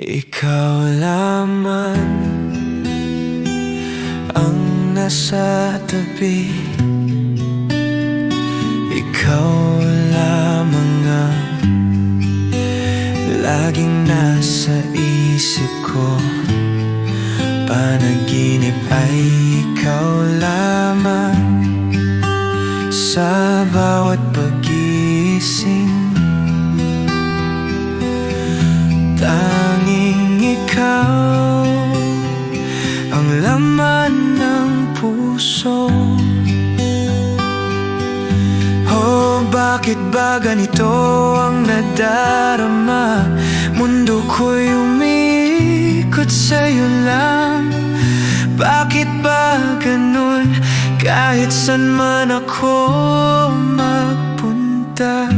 Ikaw lamang ang nasa tabi. Ikaw lamang ang laging nasa isip ko. Panaginip ay ikaw lamang sa bawat pagising. Tanging ikaw ang laman ng puso. Oh, bakit ba ganito ang nadarama? Mundo ko'y umiikot sa'yo lang. Bakit ba ganun? Kahit saan man ako magpunta,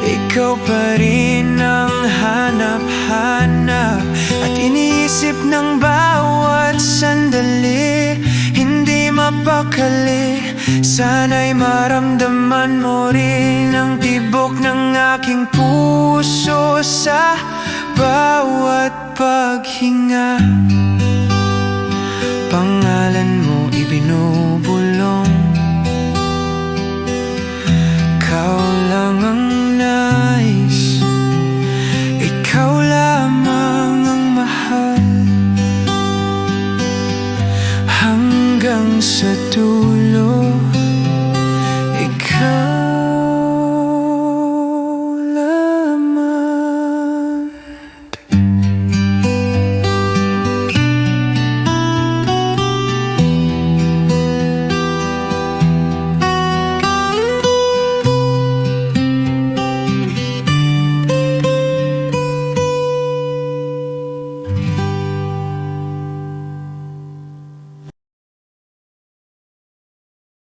ikaw pa rin ang hanap-hanap at iniisip ng bawat sandali. Hindi mapakali, sana'y maramdaman mo rin ang tibok ng aking puso sa bawat paghinga.